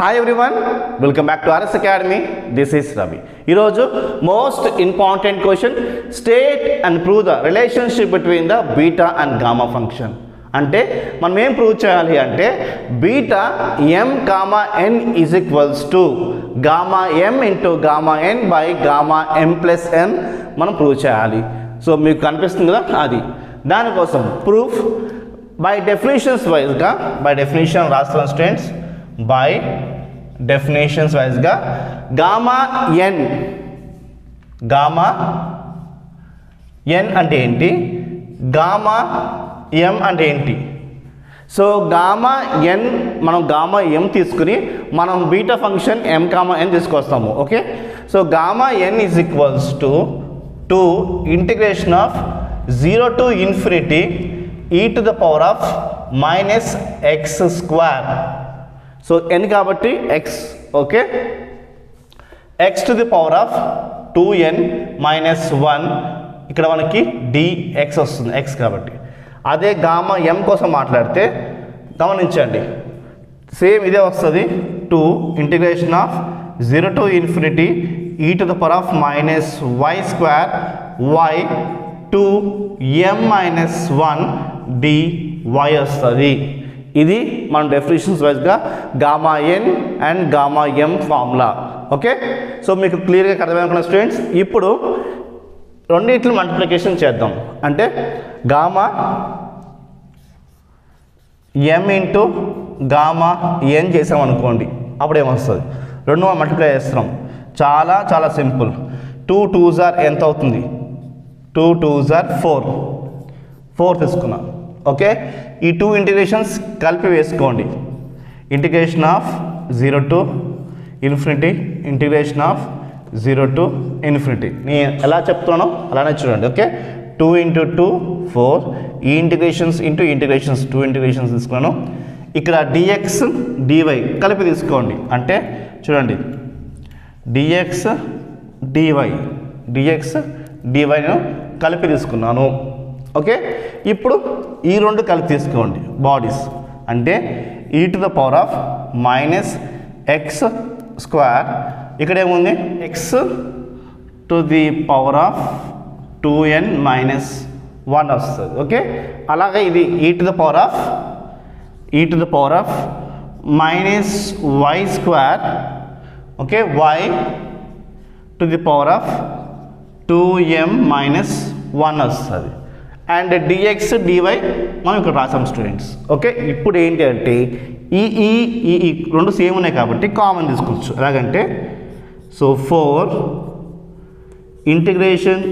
Hi everyone, welcome back to RS Academy. This is Ravi. Iroju most important question, state and prove the relationship between the beta and gamma function. అంటే మనం ఏం prove చేయాలి అంటే beta m, n is equals to gamma m into gamma n by gamma m plus n మనం prove చేయాలి. So మీకు కనిపిస్తుంది కదా, అది దానికోసం ప్రూఫ్ బై డెఫినేషన్స్ వైజ్గా రాస్తాం స్టూడెంట్స్. బై డెఫినేషన్స్ వైజ్గా గామా n అంటే ఏంటి, గామా m అంటే ఏంటి. సో గామా n మనం గామా m తీసుకుని మనం బీటా ఫంక్షన్ m, n తీసుకొస్తాము. Okay, so gamma n is equals to integration of 0 to infinity e to the power of minus x square. So n కాబట్టి x, okay, x to the power of 2n minus 1, ఇక్కడ మనకి dx వస్తుంది x కాబట్టి. అదే gamma m కోసం మాట్లాడితే గమనించండి, same ఇదే వస్తుంది, 2 integration of 0 to infinity e to the power of minus y square y to m minus 1 dy వస్తుంది. ఇది మన డెఫినేషన్స్ వైజ్గా gamma n and gamma m formula. Okay, so మీకు క్లియర్గా అర్థమవుతున్న స్టూడెంట్స్. ఇప్పుడు రెండింటిని మల్టిప్లికేషన్ చేద్దాం. అంటే gamma m into gamma n చేసామనుకోండి, అప్పుడు ఏమొస్తుంది, రెండు మల్టిప్లై చేస్తున్నాం. చాలా చాలా సింపుల్. 2 2s are ఎంత అవుతుంది, 2 2s are 4 తీసుకున్నాం. ఓకే, ఈ 2 ఇంటిగ్రేషన్స్ కలిపి వేసుకోండి. Integration of 0 to infinity, integration of 0 to infinity. నేను ఎలా చెప్తున్నానో అలానే చూడండి. ఓకే, 2 into 2 4, ఈ ఇంటిగ్రేషన్స్ ఇంటూ ఇంటిగ్రేషన్స్ 2 ఇంటిగ్రేషన్స్ తీసుకున్నాను. ఇక్కడ dx dy కలిపి తీసుకోండి. అంటే చూడండి, dx dyను కలిపి తీసుకున్నాను. ఓకే, ఇప్పుడు ఈ రెండు కలిపి తీసుకోండి బాడీస్. అంటే e to the power of minus x square, ఇక్కడ ఏముంది, x to the power of 2n minus 1 వస్తుంది. ఓకే, అలాగే ఇది e to the power of minus y square, okay, y to the power of 2m minus 1 వస్తుంది. And dx dy మనం ఇక్కడ రాసాం students. Okay, ఇప్పుడు ఏంటి అంటే ఈ రెండు సేమ్ ఉన్నాయి కాబట్టి కామన్ తీసుకోవచ్చు. ఎలాగంటే so 4 integration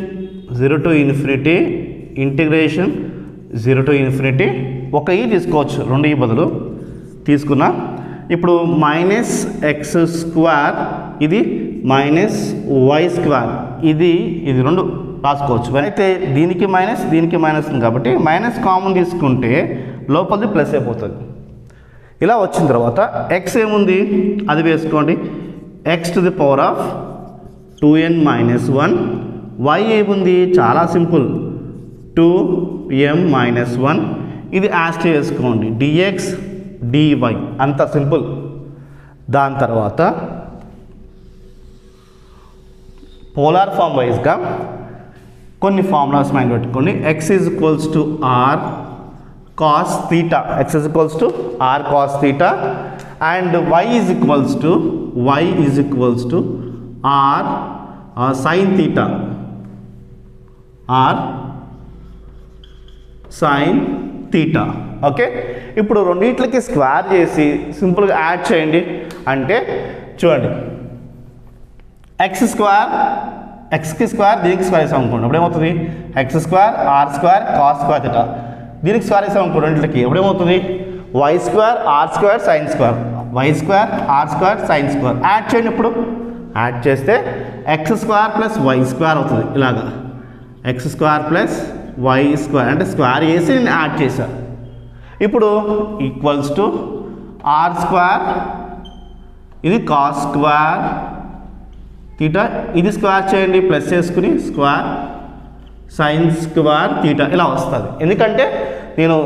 0 to infinity, integration 0 to infinity, ఒక ఈ తీసుకోవచ్చు, రెండు ఈ బదులు తీసుకున్నా. ఇప్పుడు మైనస్ ఎక్స్ స్క్వేర్, ఇది మైనస్ వై స్క్వేర్, ఇది రెండు రాసుకోవచ్చు. అయితే దీనికి మైనస్ ఉంది కాబట్టి మైనస్ కామన్ తీసుకుంటే లోపలిది ప్లస్ అయిపోతుంది. ఇలా వచ్చిన తర్వాత ఎక్స్ ఏముంది అది వేసుకోండి, X to the power of 2n minus 1, y ఏముంది చాలా సింపుల్ 2m minus 1, ఇది యాస్ట్ వేసుకోండి, dx dy అంత సింపుల్. దాని తర్వాత పోలార్ ఫామ్ వైజ్గా కొన్ని ఫార్ములాస్ మైండ్ పెట్టుకోండి. x is equals to r cos theta, x is equals to r cos theta, and y is equals to r sin theta, r sin theta. Okay, ఇప్పుడు రెండింటికి square చేసి సింపుల్గా add చేయండి. అంటే చూడండి, ఎక్స్కి స్క్వేర్ దీనికి square వేసాం అనుకోండి, అప్పుడేమవుతుంది, x square r square cos square theta, దీనికి స్క్వేర్ వేసాం అనుకోండి రెండింటికి, అప్పుడేమవుతుంది, y square r square sine square, y square r square sine square. Add చేయండి. ఇప్పుడు యాడ్ చేస్తే x square plus y square అవుతుంది. ఇలాగా x square plus y square, అంటే స్క్వేర్ వేసి నేను యాడ్ చేశాను. ఇప్పుడు ఈక్వల్స్ టు ఆర్ స్క్వేర్, ఇది కాస్ స్క్వేర్ థీటా, ఇది స్క్వేర్ చేయండి ప్లస్ చేసుకుని స్క్వేర్ సైన్ స్క్వేర్ థీటా, ఇలా వస్తుంది. ఎందుకంటే నేను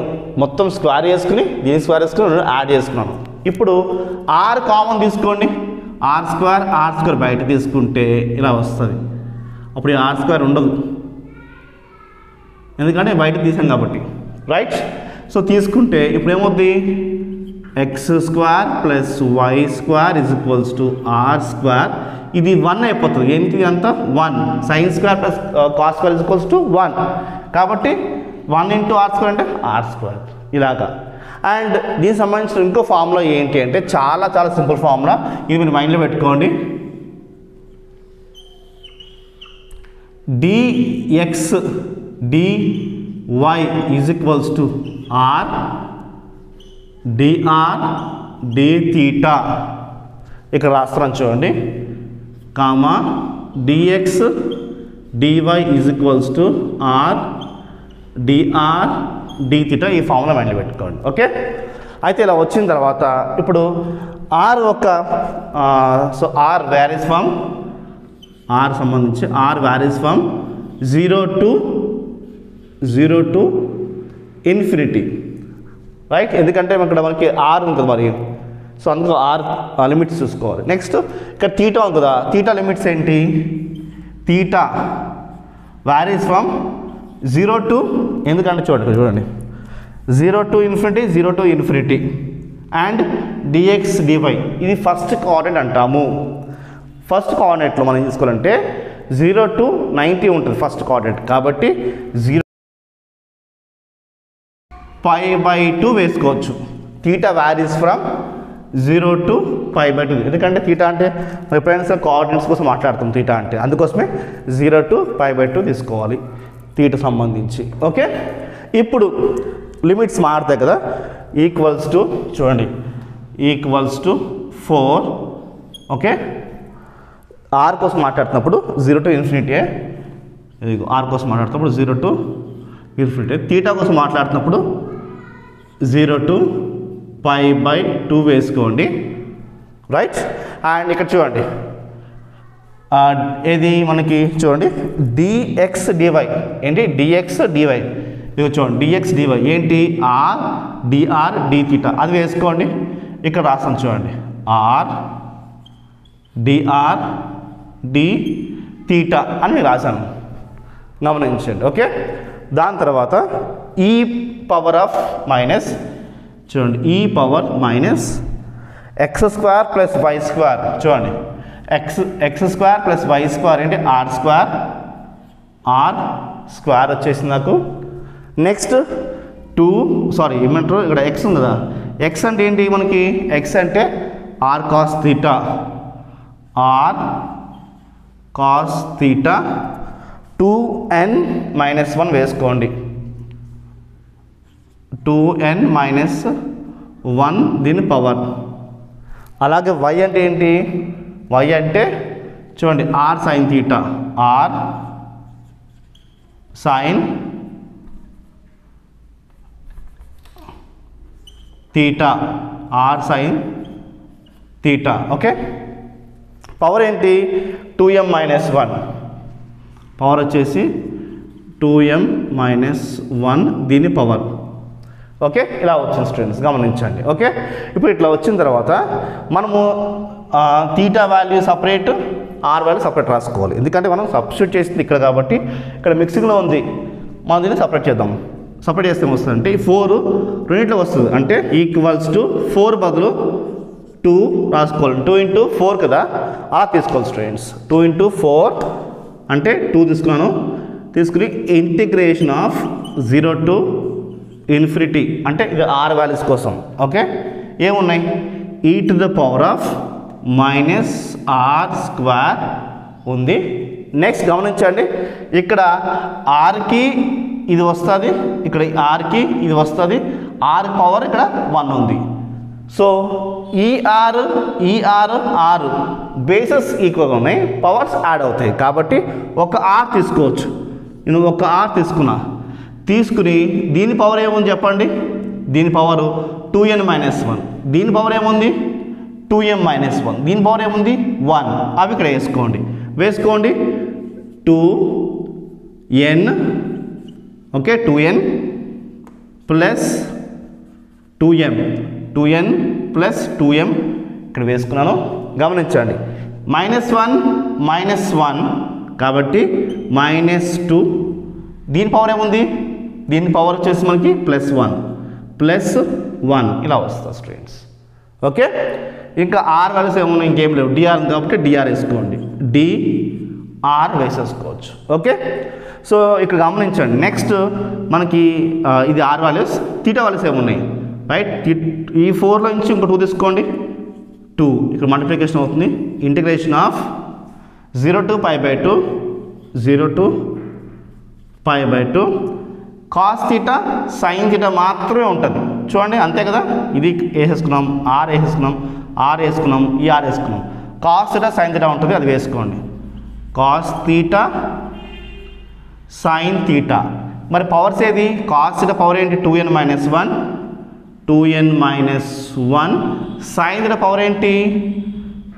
మొత్తం స్క్వేర్ చేసుకుని దీని స్క్వేర్ చేసుకుని యాడ్ చేసుకున్నాను. ఇప్పుడు ఆర్ కామన్ తీసుకోండి, ఆర్ స్క్వేర్ బయట తీసుకుంటే ఇలా వస్తుంది. అప్పుడు ఆర్ స్క్వేర్ ఉండదు, ఎందుకంటే బయట తీసాం కాబట్టి, రైట్. సో తీసుకుంటే ఇప్పుడు ఏమవుద్ది, x square plus y square is equals to r square. ఇది 1 అయిపోతుంది. ఏంటి అంతా 1. Sine square plus cos square is equals to 1. కాబట్టి 1 ఇంటూ ఆర్ స్క్వేర్ అంటే ఆర్ స్క్వేర్ ఇలాగా. అండ్ దీనికి సంబంధించిన ఇంకో ఫార్ములా ఏంటి అంటే చాలా చాలా సింపుల్ ఫార్ములా, ఇది మీరు మైండ్లో పెట్టుకోండి. dx dy is equals to r dr d theta. ఇక్కడ రాస్తున్నాను చూడండి, comma dx dy is equals to r dr d theta. ఈ ఫార్ములా మైండ్లో పెట్టుకోండి, ఓకే. అయితే ఇలా వచ్చిన తర్వాత ఇప్పుడు ఆర్ ఒక so r varies from, r సంబంధించి r varies from 0 to infinity, right. ఎందుకంటే ఇక్కడ మనకి ఆర్ ఉంది కదా మరి, సో అందుకు ఆర్ లిమిట్స్ చూసుకోవాలి. నెక్స్ట్ ఇక్కడ తీటా ఉంది కదా, తీటా లిమిట్స్ ఏంటి, తీటా వ్యారీస్ ఫ్రమ్ 0 to, ఎందుకంటే చూడండి 0 to infinity, 0 to infinity. And dx dy ఇది ఫస్ట్ కోఆర్డినేట్ అంటాము. ఫస్ట్ కోఆర్డినేట్లో మనం తీసుకోవాలంటే 0 to 90 ఉంటుంది ఫస్ట్ కోఆర్డినేట్, కాబట్టి 0 π/2 వేసుకోవచ్చు. తీటా వ్యారీస్ ఫ్రమ్ 0 to π/2, ఎందుకంటే తీటా అంటే ఎప్పుడైనా కోఆర్డినేట్స్ కోసం మాట్లాడుతాం తీటా అంటే, అందుకోసమే 0 to π/2 తీసుకోవాలి తీటా సంబంధించి, ఓకే. ఇప్పుడు లిమిట్స్ మారుతాయి కదా, ఈక్వల్స్ టు చూడండి ఈక్వల్స్ టు 4, ఓకే. ఆర్ కోసం మాట్లాడుతున్నప్పుడు 0 to ఇన్ఫినిటీ, ఆర్ కోసం మాట్లాడుతున్నప్పుడు 0 to ఇన్ఫినిటీ. తీటా కోసం మాట్లాడుతున్నప్పుడు 0 to π/2 వేసుకోండి, రైట్. అండ్ ఇక్కడ చూడండి ఏది మనకి చూడండి dx dy ఏంటి, dx dy ఇది చూడండి dx dy ఏంటి, r dr d theta అది వేసుకోండి. ఇక్కడ రాస్తాను చూడండి r dr d theta అని నేను రాశాను, గమనించండి, ఓకే. దాని తర్వాత ఈ పవర్ ఆఫ్ మైనస్ చూడండి, ఈ power minus x square plus y square, చూడండి x square plus y square ఏంటి, ఆర్ స్క్వేర్ వచ్చేసింది నాకు. నెక్స్ట్ ఏమంటారు ఇక్కడ ఎక్స్ ఉంది కదా, ఎక్స్ అంటే ఏంటి మనకి, ఎక్స్ అంటే r cos theta, r cos theta 2n-1 వేసుకోండి, 2n-1 దీని పవర్. అలాగే y అంటే ఏంటి, y అంటే చూడండి r sine theta, r sine theta, r sine theta, okay. Power ఏంటి 2m-1, పవర్ వచ్చేసి 2m-1 దీని పవర్, ఓకే. ఇలా వచ్చింది స్టూడెంట్స్, గమనించండి, ఓకే. ఇప్పుడు ఇట్లా వచ్చిన తర్వాత మనము theta value separate, r value separate రాసుకోవాలి, ఎందుకంటే మనం సబ్స్టిట్యూట్ చేసింది ఇక్కడ కాబట్టి ఇక్కడ మిక్సింగ్లో ఉంది, మనం దీన్ని సపరేట్ చేద్దాం. సపరేట్ చేస్తే ఏమొస్తుంది అంటే 4 రెండింటిలో వస్తుంది, అంటే ఈక్వల్స్ టు 4 బదులు 2 రాసుకోవాలి, 2 into 4 కదా, అలా తీసుకోవాలి స్టూడెంట్స్. 2 into 4 అంటే 2 తీసుకున్నాను, తీసుకుని ఇంటిగ్రేషన్ ఆఫ్ 0 to ఇన్ఫినిటీ, అంటే ఇది ఆర్ వాల్యూస్ కోసం, ఓకే. ఏమున్నాయి, e to the power of -r² ఉంది. నెక్స్ట్ గమనించండి, ఇక్కడ ఆర్కి ఇది వస్తుంది, ఇక్కడ ఆర్కి ఇది వస్తుంది, ఆర్ పవర్ ఇక్కడ 1 ఉంది. సో ఈ ఆర్ ఆర్ బేసెస్ ఈక్వల్గా ఉన్నాయి, పవర్స్ యాడ్ అవుతాయి, కాబట్టి ఒక ఆర్ తీసుకోవచ్చు. నేను ఒక ఆర్ తీసుకుని దీని పవర్ ఏముంది చెప్పండి, దీని పవర్ 2n-1, దీని పవర్ ఏముంది 2m-1, దీని పవర్ ఏముంది 1, అవి ఇక్కడ వేసుకోండి 2n, okay, 2n plus 2m plus 2m ఇక్కడ వేసుకున్నాను. గమనించండి, -1 కాబట్టి -2. దీని పవర్ ఏముంది, దీని పవర్ వచ్చేసి మనకి +1 ఇలా వస్తుంది స్టూడెంట్స్. ఓకే, ఇంకా ఆర్ వాల్యూస్ ఏమున్నాయి, ఇంకేం లేవు, డిఆర్ ఉంది కాబట్టి డిఆర్ వేసుకోండి, డిఆర్ వేసేసుకోవచ్చు. ఓకే, సో ఇక్కడ గమనించండి. నెక్స్ట్ మనకి ఇది ఆర్ వాల్యూస్, తీటా వాల్యూస్ ఏమున్నాయి, రైట్? ఈ 4లో నుంచి ఇంకో 2 తీసుకోండి, 2 ఇక్కడ మల్టిప్లికేషన్ అవుతుంది. Integration of 0 to π/2 cos theta sine theta మాత్రమే ఉంటుంది. చూడండి, అంతే కదా. ఇది వేసేసుకున్నాం, ఆర్ వేసేసుకున్నాం, ఈ ఆర్ వేసుకున్నాం. కాస్ తీటా సైన్ తీటా ఉంటుంది, అది వేసుకోండి. Cos theta sine theta. మరి పవర్స్ ఏది, కాస్ తీటా పవర్ ఏంటి, 2n - 1. సైన్ తీటా పవర్ ఏంటి,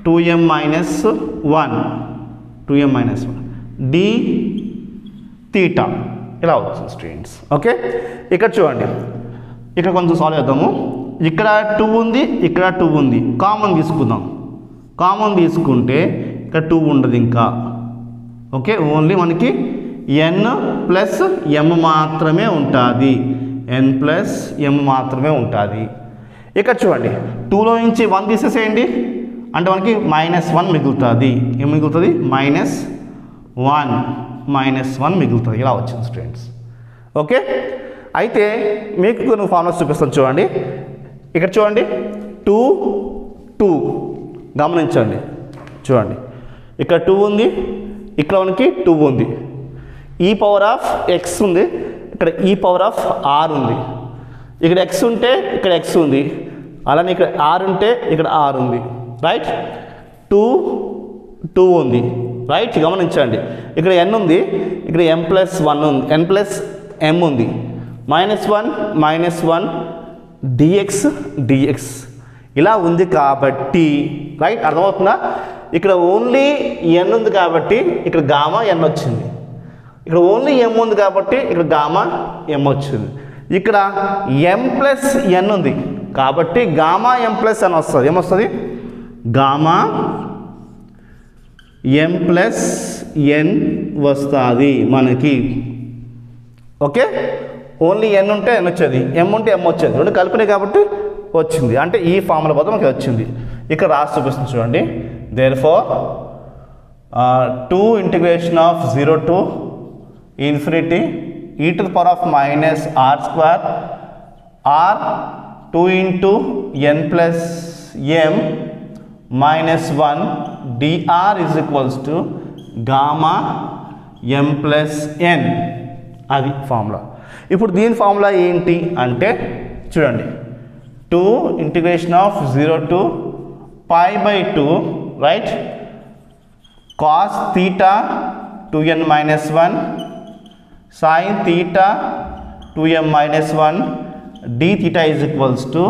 2m - 1 డి తీటా ఇలా అవుతుంది స్టూడెంట్స్. ఓకే, ఇక్కడ చూడండి, ఇక్కడ కొంచెం సాల్వ్ చేద్దాము. ఇక్కడ 2 ఉంది, ఇక్కడ 2 ఉంది, కామన్ తీసుకుందాం. కామన్ తీసుకుంటే ఇక్కడ 2 ఉండదు ఇంకా. ఓకే, ఓన్లీ మనకి n ప్లస్ m మాత్రమే ఉంటుంది, ఇక్కడ చూడండి, 2లో నుంచి 1 తీసేసేయండి, అంటే మనకి -1 మిగులుతుంది. ఏం మిగులుతుంది, -1 మిగులుతుంది. ఇలా వచ్చింది స్టూడెంట్స్. ఓకే, అయితే మీకు కొన్ని ఫార్ములాస్ చూపిస్తాను చూడండి. ఇక్కడ చూడండి, 2 గమనించండి, చూడండి, ఇక్కడ 2 ఉంది, ఇక్కడ మనకి 2 ఉంది, e పవర్ ఆఫ్ x ఉంది, ఇక్కడ e పవర్ ఆఫ్ r ఉంది. ఇక్కడ x ఉంటే ఇక్కడ x ఉంది, అలానే ఇక్కడ r ఉంటే ఇక్కడ r ఉంది, రైట్? 2 ఉంది, రైట్? గమనించండి, ఇక్కడ n ఉంది, ఇక్కడ m+1 ఉంది, n+m ఉంది, -1 dx ఇలా ఉంది కాబట్టి, రైట్? అర్థమవుతుందా? ఇక్కడ ఓన్లీ n ఉంది కాబట్టి ఇక్కడ గామా n వచ్చింది, ఇక్కడ ఓన్లీ m ఉంది కాబట్టి ఇక్కడ గామా m వచ్చింది. ఇక్కడ m+n ఉంది కాబట్టి గామా m+n వస్తుంది. ఏమొస్తుంది, గామా m+n వస్తుంది మనకి. ఓకే, ఓన్లీ n ఉంటే n వచ్చేది, m ఉంటే m వచ్చేది, రెండు కలిపినాయి కాబట్టి వచ్చింది. అంటే ఈ ఫార్ములా బదులు మనకి వచ్చింది. ఇక్కడ రాసి చూపిస్తుంది చూడండి. Therefore 2 integration of 0 to ∞ e to the power of -r² r 2 into n plus m minus 1 dr is equals to gamma m plus n. అది ఫార్ములా. ఇప్పుడు దీని ఫార్ములా ఏంటి అంటే చూడండి, 2 integration of 0 to π/2 right, cos theta 2n - 1 sin theta 2m - 1 d theta is equals to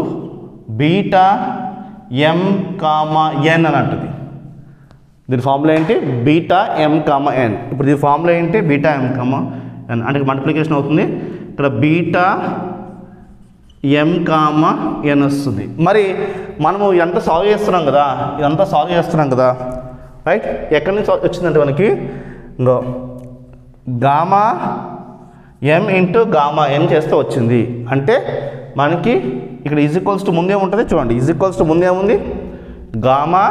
beta m comma n అని అంటుంది. దీని formula ఏంటి, బీటా m కామా n. ఇప్పుడు దీని ఫార్ములా ఏంటి, బీటా m కామా n, అంటే మల్టిప్లికేషన్ అవుతుంది. ఇక్కడ బీటా m కామా n వస్తుంది. మరి మనము ఇదంతా సాల్వ్ చేస్తున్నాం కదా, రైట్? ఎక్కడి నుంచి వచ్చిందంటే మనకి ఇంకో gamma m into gamma n చేస్తే వచ్చింది. అంటే మనకి ఇక్కడ ఈజ్ ఈక్వల్స్ టు ముందే ఉంటుంది చూడండి, ఈజ్ ఈక్వల్స్ టు ముందే ఉంది gamma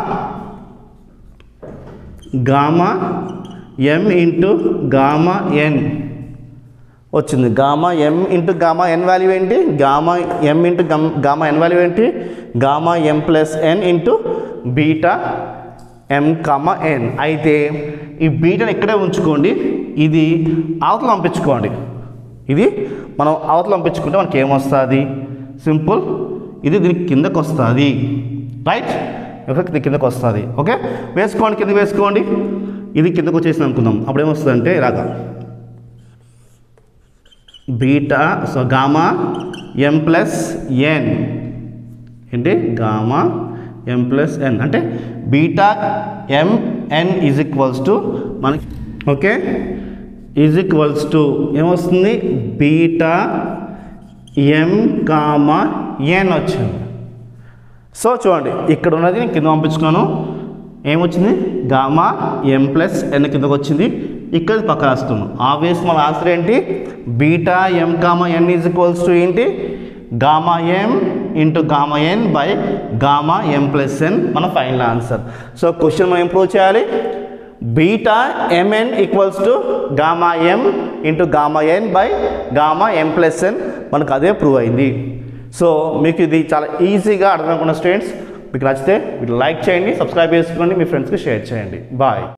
m into gamma n వచ్చింది. Gamma m into gamma n value ఏంటి, gamma m into gamma n value ఏంటి, gamma m plus n into beta m comma n. అయితే ఈ బీటాని ఇక్కడే ఉంచుకోండి, ఇది అవతల పంపించుకోండి. ఇది మనం అవతల పంపించుకుంటే మనకి ఏమొస్తుంది, సింపుల్, ఇది దీనికి కిందకు వస్తుంది, రైట్? ఇది కిందకు వస్తుంది. ఓకే, వేసుకోండి, కింద వేసుకోండి. ఇది కిందకు వచ్చేసింది అనుకుందాం. అప్పుడు ఏమొస్తుంది అంటే ఇలాగా beta, so gamma m plus n ఏంటి, గామా m ప్లస్ n అంటే beta m n is equals to మనకి, ఓకే, ఈజ్ ఈక్వల్స్ టు ఏమొస్తుంది, బీటా m కామా n వచ్చింది. సో చూడండి ఇక్కడ ఉన్నది నేను కింద పంపించుకున్నాను, ఏమొచ్చింది గామా ఎం ప్లస్ ఎన్ కిందకు వచ్చింది, ఇక్కడ పక్క రాస్తున్నాం. ఆబ్వియస్ మన ఆన్సర్ ఏంటి, beta m comma n is equals to ఏంటి, gamma m into gamma n by gamma m plus n మన ఫైనల్ ఆన్సర్. సో క్వశ్చన్ మనం ఇంప్రూవ్ చేయాలి, beta MN equals to gamma m into gamma n by gamma m plus n, మనకు అదే prove అయింది. So మీకు ఇది చాలా ఈజీగా అర్థమనుకున్న స్టూడెంట్స్, మీకు నచ్చితే మీరు లైక్ చేయండి, సబ్స్క్రైబ్ చేసుకోండి, మీ ఫ్రెండ్స్కి షేర్ చేయండి. బాయ్.